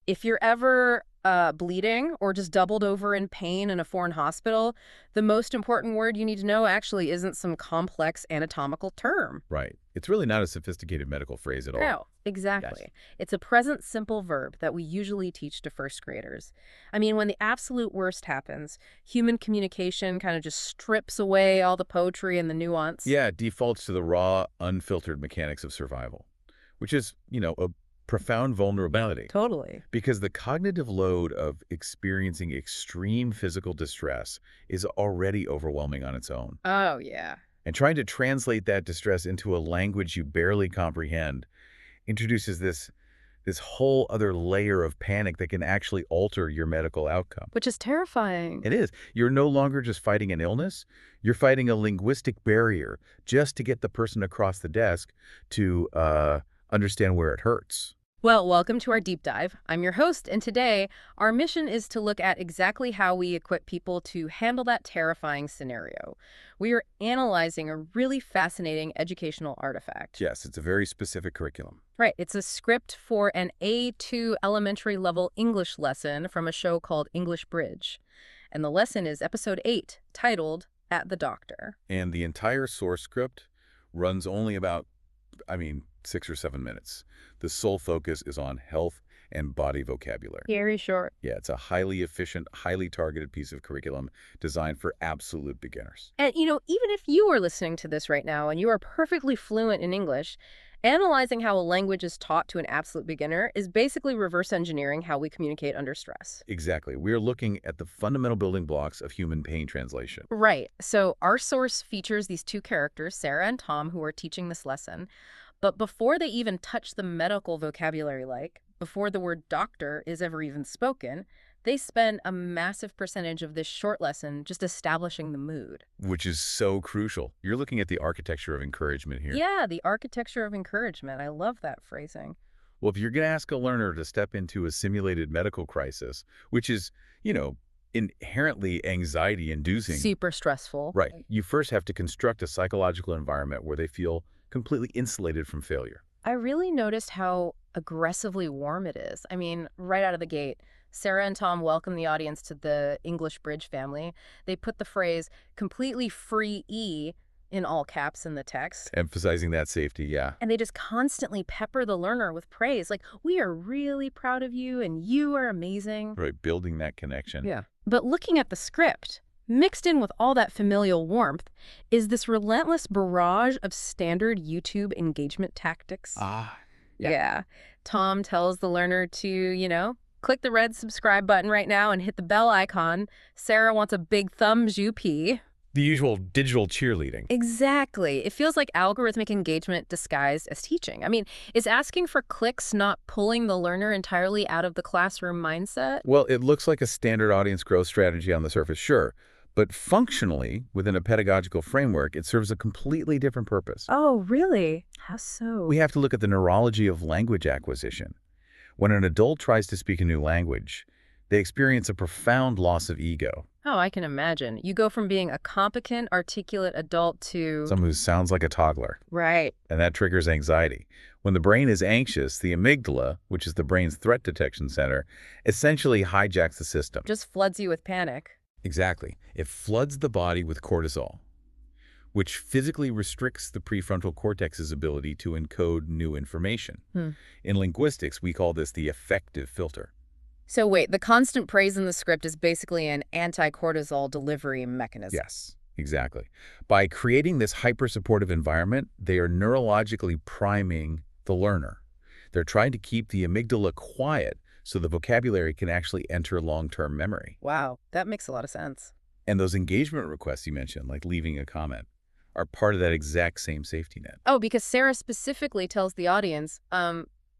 If you're ever bleeding or just doubled over in pain in a foreign hospital, the most important word you need to know actually isn't some complex anatomical term. Right. It's really not a sophisticated medical phrase at all. No, Yes. exactly. It's a present simple verb that we usually teach to first graders. I mean, when the absolute worst happens, human communication kind of just strips away all the poetry and the nuance. Yeah, it defaults to the raw, unfiltered mechanics of survival, which is, a profound vulnerability. Totally. Because the cognitive load of experiencing extreme physical distress is already overwhelming on its own. Oh, yeah. And trying to translate that distress into a language you barely comprehend introduces this whole other layer of panic that can actually alter your medical outcome. Which is terrifying. It is. You're no longer just fighting an illness. You're fighting a linguistic barrier just to get the person across the desk to understand where it hurts. Well, welcome to our deep dive. I'm your host, and today our mission is to look at exactly how we equip people to handle that terrifying scenario. We are analyzing a really fascinating educational artifact. Yes, it's a very specific curriculum. Right, it's a script for an A2 elementary level English lesson from a show called English Bridge. And the lesson is episode 8, titled At the Doctor. And the entire source script runs only about, 6 or 7 minutes. The sole focus is on health and body vocabulary. Very short. Yeah, it's a highly efficient, highly targeted piece of curriculum designed for absolute beginners. And, even if you are listening to this right now and you are perfectly fluent in English, analyzing how a language is taught to an absolute beginner is basically reverse engineering how we communicate under stress. Exactly. We're looking at the fundamental building blocks of human pain translation. Right. So our source features these two characters, Sara and Tom, who are teaching this lesson. But before they even touch the medical vocabulary, before the word doctor is ever even spoken, they spend a massive percentage of this short lesson just establishing the mood. Which is so crucial. You're looking at the architecture of encouragement here. Yeah, the architecture of encouragement. I love that phrasing. Well, if you're going to ask a learner to step into a simulated medical crisis, which is, inherently anxiety-inducing. Super stressful. Right. You first have to construct a psychological environment where they feel completely insulated from failure. I really noticed how aggressively warm it is. I mean, right out of the gate, Sara and Tom welcome the audience to the English Bridge family. They put the phrase completely free E in all caps in the text. Emphasizing that safety, yeah. And they just constantly pepper the learner with praise. Like, we are really proud of you and you are amazing. Right, building that connection. Yeah. But looking at the script, mixed in with all that familial warmth, is this relentless barrage of standard YouTube engagement tactics. Yeah. Tom tells the learner to, click the red subscribe button right now and hit the bell icon. Sara wants a big thumbs UP. The usual digital cheerleading. Exactly. It feels like algorithmic engagement disguised as teaching. I mean, it's asking for clicks, not pulling the learner entirely out of the classroom mindset. Well, it looks like a standard audience growth strategy on the surface, sure. But functionally, within a pedagogical framework, it serves a completely different purpose. Oh, really? How so? We have to look at the neurology of language acquisition. When an adult tries to speak a new language, they experience a profound loss of ego. Oh, I can imagine. You go from being a competent, articulate adult to... Someone who sounds like a toddler. Right. And that triggers anxiety. When the brain is anxious, the amygdala, which is the brain's threat detection center, essentially hijacks the system. Just floods you with panic. Exactly. It floods the body with cortisol, which physically restricts the prefrontal cortex's ability to encode new information. In linguistics, we call this the affective filter. So wait, the constant praise in the script is basically an anti-cortisol delivery mechanism. Yes, exactly. By creating this hyper-supportive environment, they are neurologically priming the learner. They're trying to keep the amygdala quiet so the vocabulary can actually enter long-term memory. Wow, that makes a lot of sense. And those engagement requests you mentioned, like leaving a comment, are part of that exact same safety net. Oh, because Sara specifically tells the audience,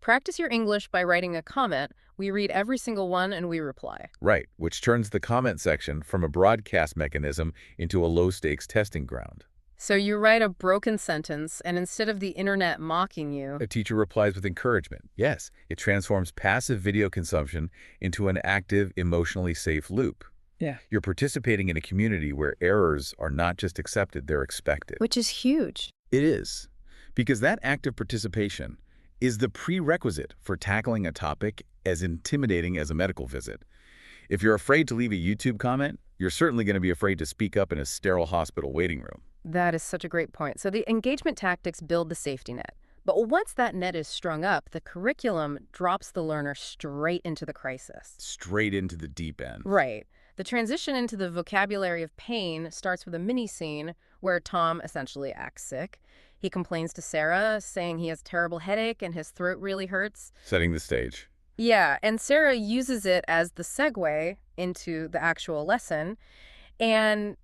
practice your English by writing a comment. We read every single one and we reply. Right, which turns the comment section from a broadcast mechanism into a low-stakes testing ground. So you write a broken sentence, and instead of the internet mocking you... A teacher replies with encouragement. Yes, it transforms passive video consumption into an active, emotionally safe loop. Yeah. You're participating in a community where errors are not just accepted, they're expected. Which is huge. It is. Because that active participation is the prerequisite for tackling a topic as intimidating as a medical visit. If you're afraid to leave a YouTube comment, you're certainly going to be afraid to speak up in a sterile hospital waiting room. That is such a great point. So the engagement tactics build the safety net. But once that net is strung up, the curriculum drops the learner straight into the crisis. Straight into the deep end. Right. The transition into the vocabulary of pain starts with a mini scene where Tom essentially acts sick. He complains to Sarah, saying he has terrible headache and his throat really hurts. Setting the stage. Yeah, and Sarah uses it as the segue into the actual lesson. And,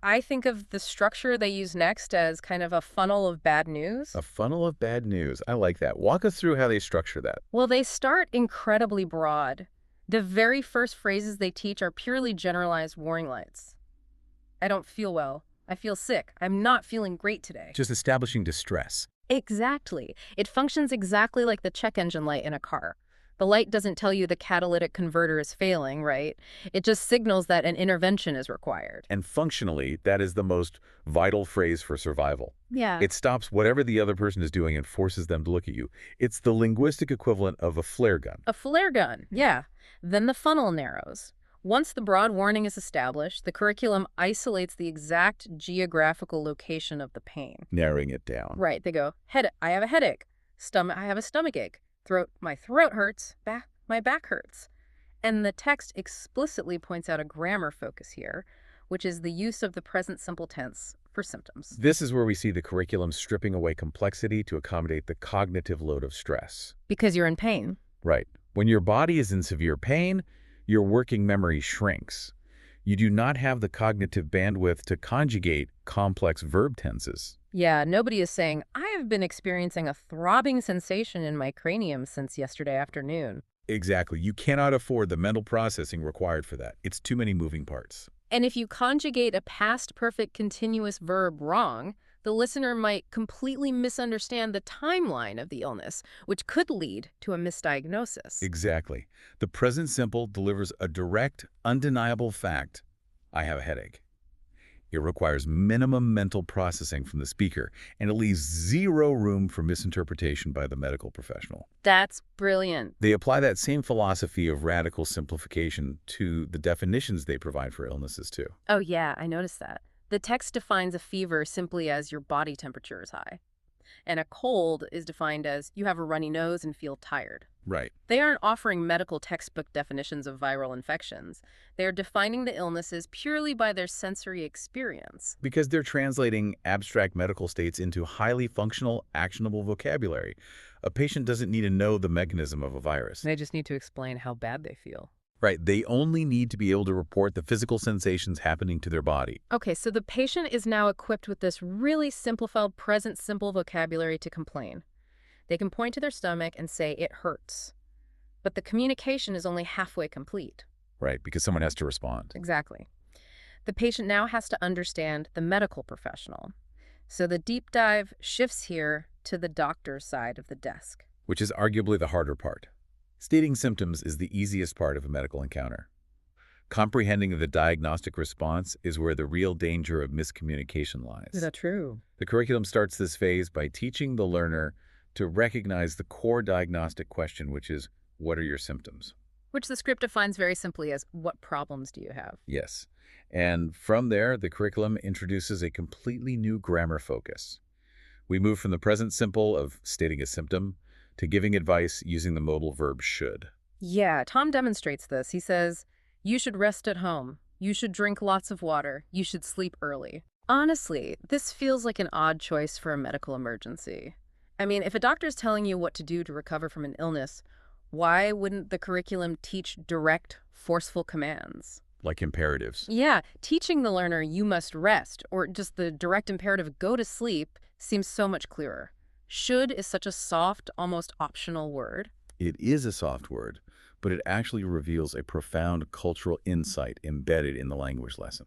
I think of the structure they use next as kind of a funnel of bad news. A funnel of bad news. I like that. Walk us through how they structure that. Well, they start incredibly broad. The very first phrases they teach are purely generalized warning lights. I don't feel well. I feel sick. I'm not feeling great today. Just establishing distress. Exactly. It functions exactly like the check engine light in a car. The light doesn't tell you the catalytic converter is failing, right? It just signals that an intervention is required. And functionally, that is the most vital phrase for survival. Yeah. It stops whatever the other person is doing and forces them to look at you. It's the linguistic equivalent of a flare gun. A flare gun, yeah. Then the funnel narrows. Once the broad warning is established, the curriculum isolates the exact geographical location of the pain. Narrowing it down. Right. They go, I have a headache. I have a stomach ache. My throat hurts. My back hurts. And the text explicitly points out a grammar focus here, which is the use of the present simple tense for symptoms. This is where we see the curriculum stripping away complexity to accommodate the cognitive load of stress. Because you're in pain. Right. When your body is in severe pain, your working memory shrinks. You do not have the cognitive bandwidth to conjugate complex verb tenses. Yeah, nobody is saying, I have been experiencing a throbbing sensation in my cranium since yesterday afternoon. Exactly. You cannot afford the mental processing required for that. It's too many moving parts. And if you conjugate a past perfect continuous verb wrong, the listener might completely misunderstand the timeline of the illness, which could lead to a misdiagnosis. Exactly. The present simple delivers a direct, undeniable fact. I have a headache. It requires minimum mental processing from the speaker, and it leaves zero room for misinterpretation by the medical professional. That's brilliant. They apply that same philosophy of radical simplification to the definitions they provide for illnesses, too. Oh, yeah, I noticed that. The text defines a fever simply as your body temperature is high. And a cold is defined as you have a runny nose and feel tired. Right. They aren't offering medical textbook definitions of viral infections. They are defining the illnesses purely by their sensory experience. Because they're translating abstract medical states into highly functional, actionable vocabulary. A patient doesn't need to know the mechanism of a virus. They just need to explain how bad they feel. Right. They only need to be able to report the physical sensations happening to their body. Okay, so the patient is now equipped with this really simplified present simple vocabulary to complain. They can point to their stomach and say it hurts. But the communication is only halfway complete. Right, because someone has to respond. Exactly. The patient now has to understand the medical professional. So the deep dive shifts here to the doctor's side of the desk. Which is arguably the harder part. Stating symptoms is the easiest part of a medical encounter. Comprehending the diagnostic response is where the real danger of miscommunication lies. Is that true? The curriculum starts this phase by teaching the learner to recognize the core diagnostic question, which is, what are your symptoms? Which the script defines very simply as, what problems do you have? Yes. And from there, the curriculum introduces a completely new grammar focus. We move from the present simple of stating a symptom to giving advice using the modal verb should. Yeah, Tom demonstrates this. He says, you should rest at home. You should drink lots of water. You should sleep early. Honestly, this feels like an odd choice for a medical emergency. I mean, if a doctor's telling you what to do to recover from an illness, why wouldn't the curriculum teach direct, forceful commands? Like imperatives. Yeah, teaching the learner you must rest, or just the direct imperative go to sleep, seems so much clearer. Should is such a soft, almost optional word. It is a soft word, but it actually reveals a profound cultural insight embedded in the language lesson.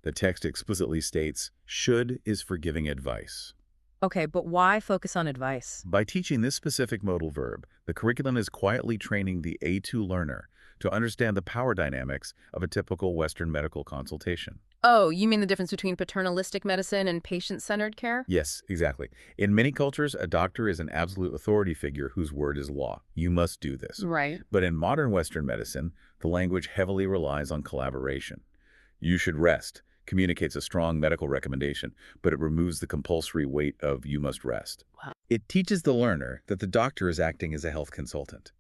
The text explicitly states, should is for giving advice. Okay, but why focus on advice? By teaching this specific modal verb, the curriculum is quietly training the A2 learner to understand the power dynamics of a typical Western medical consultation. Oh, you mean the difference between paternalistic medicine and patient-centered care? Yes, exactly. In many cultures, a doctor is an absolute authority figure whose word is law. You must do this. Right. But in modern Western medicine, the language heavily relies on collaboration. You should rest communicates a strong medical recommendation, but it removes the compulsory weight of you must rest. Wow. It teaches the learner that the doctor is acting as a health consultant.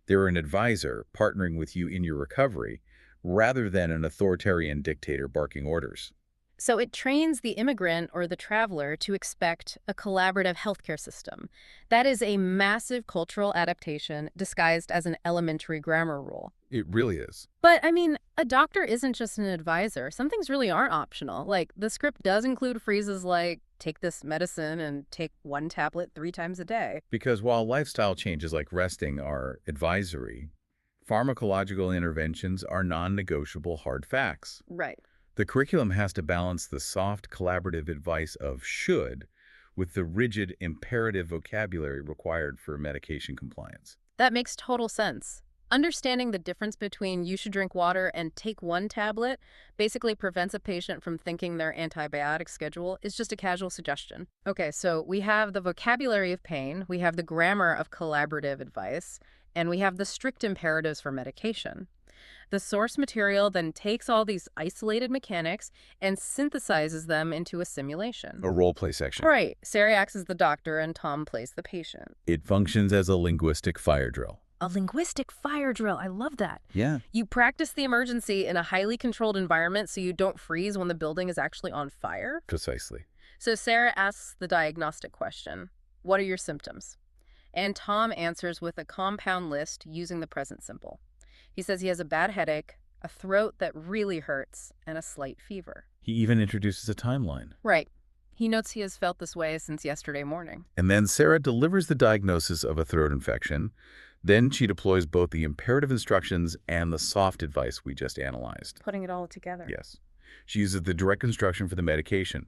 They're an advisor partnering with you in your recovery rather than an authoritarian dictator barking orders. So it trains the immigrant or the traveler to expect a collaborative healthcare system. That is a massive cultural adaptation disguised as an elementary grammar rule. It really is. But, I mean, a doctor isn't just an advisor. Some things really aren't optional. Like, the script does include phrases like, take this medicine and take one tablet 3 times a day. Because while lifestyle changes like resting are advisory, pharmacological interventions are non-negotiable hard facts. Right. The curriculum has to balance the soft, collaborative advice of should with the rigid, imperative vocabulary required for medication compliance. That makes total sense. Understanding the difference between you should drink water and take one tablet basically prevents a patient from thinking their antibiotic schedule is just a casual suggestion. Okay, so we have the vocabulary of pain, we have the grammar of collaborative advice, and we have the strict imperatives for medication. The source material then takes all these isolated mechanics and synthesizes them into a simulation. A role-play section. Right. Sara acts as the doctor and Tom plays the patient. It functions as a linguistic fire drill. A linguistic fire drill. I love that. Yeah. You practice the emergency in a highly controlled environment so you don't freeze when the building is actually on fire. Precisely. So Sara asks the diagnostic question, what are your symptoms? And Tom answers with a compound list using the present simple. He says he has a bad headache, a throat that really hurts, and a slight fever. He even introduces a timeline. Right. He notes he has felt this way since yesterday morning. And then Sara delivers the diagnosis of a throat infection. Then she deploys both the imperative instructions and the soft advice we just analyzed. Putting it all together. Yes. She uses the direct instruction for the medication.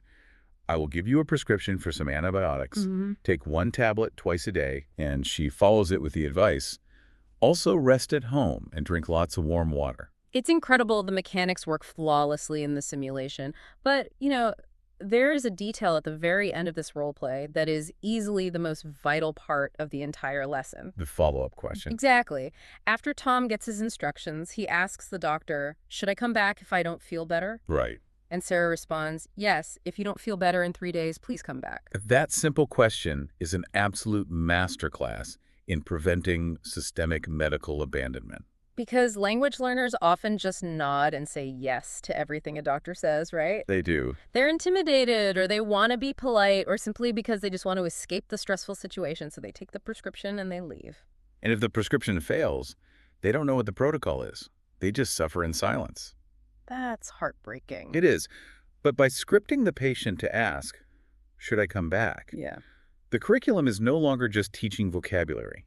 I will give you a prescription for some antibiotics. Take one tablet twice a day, and she follows it with the advice. Also rest at home and drink lots of warm water. It's incredible the mechanics work flawlessly in the simulation, but, there is a detail at the very end of this role play that is easily the most vital part of the entire lesson. The follow-up question. Exactly. After Tom gets his instructions, he asks the doctor, should I come back if I don't feel better? Right. And Sara responds, yes, if you don't feel better in 3 days, please come back. That simple question is an absolute masterclass in preventing systemic medical abandonment. Because language learners often just nod and say yes to everything a doctor says, right? They do. They're intimidated, or they want to be polite, or simply because they just want to escape the stressful situation, so they take the prescription and they leave. And if the prescription fails, they don't know what the protocol is. They just suffer in silence. That's heartbreaking. It is. But by scripting the patient to ask, should I come back? Yeah. The curriculum is no longer just teaching vocabulary.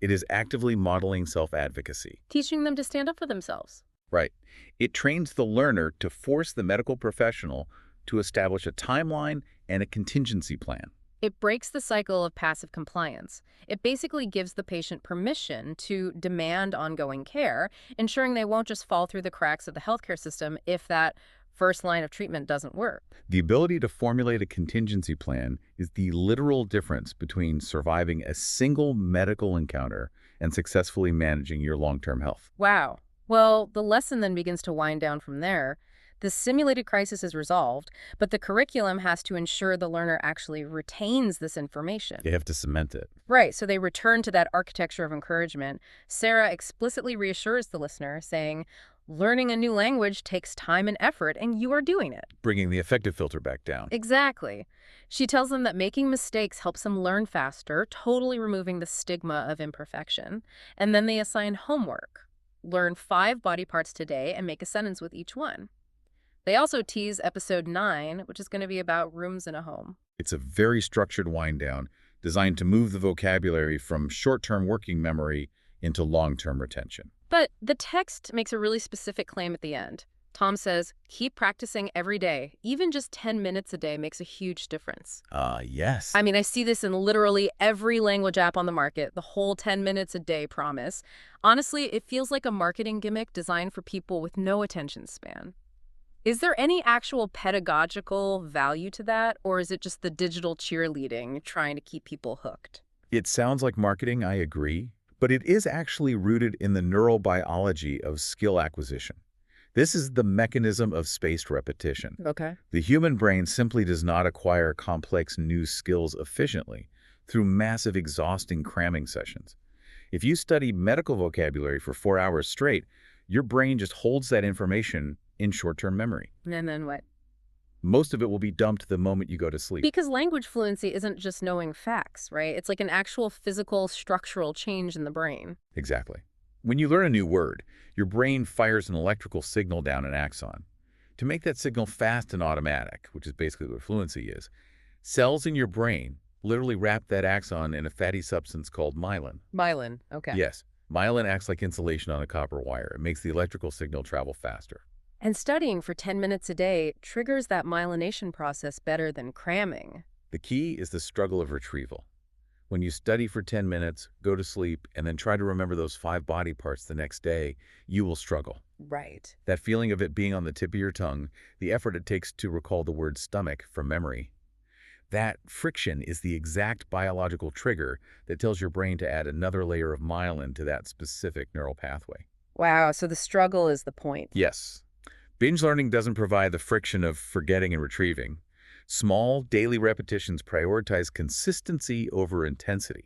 It is actively modeling self-advocacy. Teaching them to stand up for themselves. Right. It trains the learner to force the medical professional to establish a timeline and a contingency plan. It breaks the cycle of passive compliance. It basically gives the patient permission to demand ongoing care, ensuring they won't just fall through the cracks of the healthcare system if that first line of treatment doesn't work. The ability to formulate a contingency plan is the literal difference between surviving a single medical encounter and successfully managing your long-term health. Wow. Well, the lesson then begins to wind down from there. The simulated crisis is resolved, but the curriculum has to ensure the learner actually retains this information. They have to cement it. Right, so they return to that architecture of encouragement. Sara explicitly reassures the listener, saying, learning a new language takes time and effort, and you are doing it. Bringing the affective filter back down. Exactly. She tells them that making mistakes helps them learn faster, totally removing the stigma of imperfection. And then they assign homework. Learn 5 body parts today and make a sentence with each one. They also tease episode 9, which is going to be about rooms in a home. It's a very structured wind down designed to move the vocabulary from short-term working memory into long-term retention. But the text makes a really specific claim at the end. Tom says, keep practicing every day. Even just 10 minutes a day makes a huge difference. Yes. I mean, I see this in literally every language app on the market, the whole 10 minutes a day promise. Honestly, it feels like a marketing gimmick designed for people with no attention span. Is there any actual pedagogical value to that, or is it just the digital cheerleading trying to keep people hooked? It sounds like marketing, I agree, but it is actually rooted in the neurobiology of skill acquisition. This is the mechanism of spaced repetition. Okay. The human brain simply does not acquire complex new skills efficiently through massive, exhausting cramming sessions. If you study medical vocabulary for 4 hours straight, your brain just holds that information in short-term memory. And then what? Most of it will be dumped the moment you go to sleep. Because language fluency isn't just knowing facts, right? It's like an actual physical, structural change in the brain. Exactly. When you learn a new word, your brain fires an electrical signal down an axon. To make that signal fast and automatic, which is basically what fluency is, cells in your brain literally wrap that axon in a fatty substance called myelin. Myelin, okay. Yes, myelin acts like insulation on a copper wire. It makes the electrical signal travel faster. And studying for 10 minutes a day triggers that myelination process better than cramming. The key is the struggle of retrieval. When you study for 10 minutes, go to sleep, and then try to remember those 5 body parts the next day, you will struggle. Right. That feeling of it being on the tip of your tongue, the effort it takes to recall the word stomach from memory, that friction is the exact biological trigger that tells your brain to add another layer of myelin to that specific neural pathway. Wow, so the struggle is the point. Yes. Binge learning doesn't provide the friction of forgetting and retrieving. Small, daily repetitions prioritize consistency over intensity,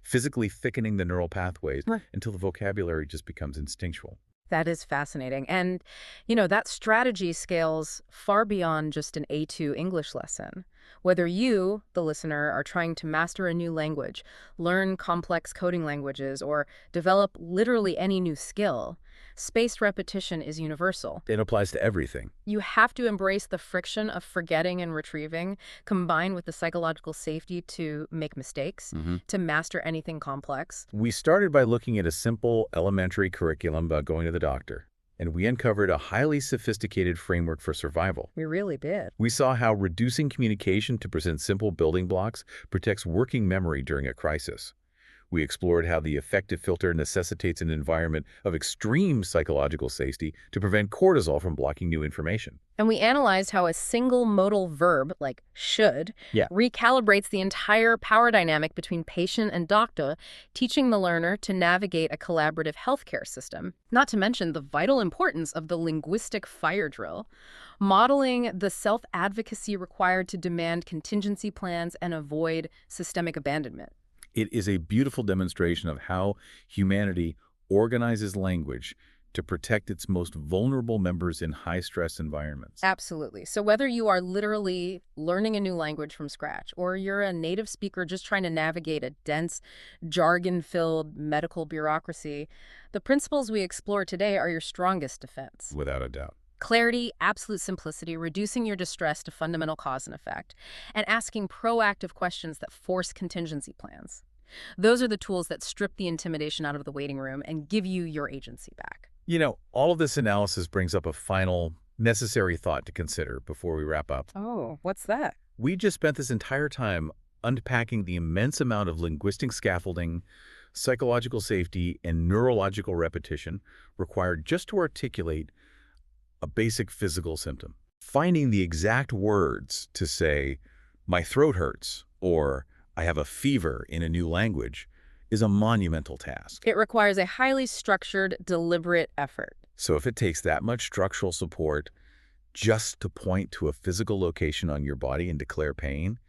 physically thickening the neural pathways until the vocabulary just becomes instinctual. That is fascinating. And, that strategy scales far beyond just an A2 English lesson. Whether you, the listener, are trying to master a new language, learn complex coding languages, or develop literally any new skill, spaced repetition is universal. It applies to everything. You have to embrace the friction of forgetting and retrieving, combined with the psychological safety to make mistakes, to master anything complex. We started by looking at a simple elementary curriculum about going to the doctor, and we uncovered a highly sophisticated framework for survival. We really did. We saw how reducing communication to present simple building blocks protects working memory during a crisis. We explored how the effective filter necessitates an environment of extreme psychological safety to prevent cortisol from blocking new information. And we analyzed how a single modal verb, like should, recalibrates the entire power dynamic between patient and doctor, teaching the learner to navigate a collaborative healthcare system. Not to mention the vital importance of the linguistic fire drill, modeling the self-advocacy required to demand contingency plans and avoid systemic abandonment. It is a beautiful demonstration of how humanity organizes language to protect its most vulnerable members in high-stress environments. Absolutely. So whether you are literally learning a new language from scratch or you're a native speaker just trying to navigate a dense, jargon-filled medical bureaucracy, the principles we explore today are your strongest defense. Without a doubt. Clarity, absolute simplicity, reducing your distress to fundamental cause and effect, and asking proactive questions that force contingency plans. Those are the tools that strip the intimidation out of the waiting room and give you your agency back. All of this analysis brings up a final, necessary thought to consider before we wrap up. Oh, what's that? We just spent this entire time unpacking the immense amount of linguistic scaffolding, psychological safety, and neurological repetition required just to articulate a basic physical symptom. Finding the exact words to say, my throat hurts, or I have a fever in a new language is a monumental task. It requires a highly structured, deliberate effort. So if it takes that much structural support just to point to a physical location on your body and declare pain,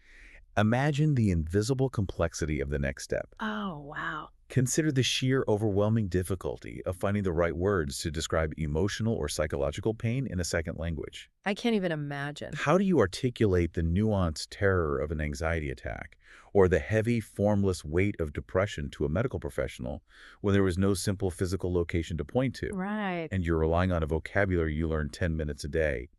imagine the invisible complexity of the next step. Oh, wow. Consider the sheer overwhelming difficulty of finding the right words to describe emotional or psychological pain in a second language. I can't even imagine. How do you articulate the nuanced terror of an anxiety attack or the heavy, formless weight of depression to a medical professional when there is no simple physical location to point to? Right. And you're relying on a vocabulary you learn 10 minutes a day.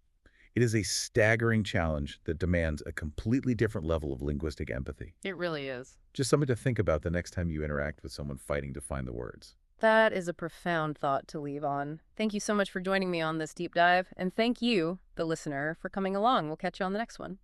It is a staggering challenge that demands a completely different level of linguistic empathy. It really is. Just something to think about the next time you interact with someone fighting to find the words. That is a profound thought to leave on. Thank you so much for joining me on this deep dive, and thank you, the listener, for coming along. We'll catch you on the next one.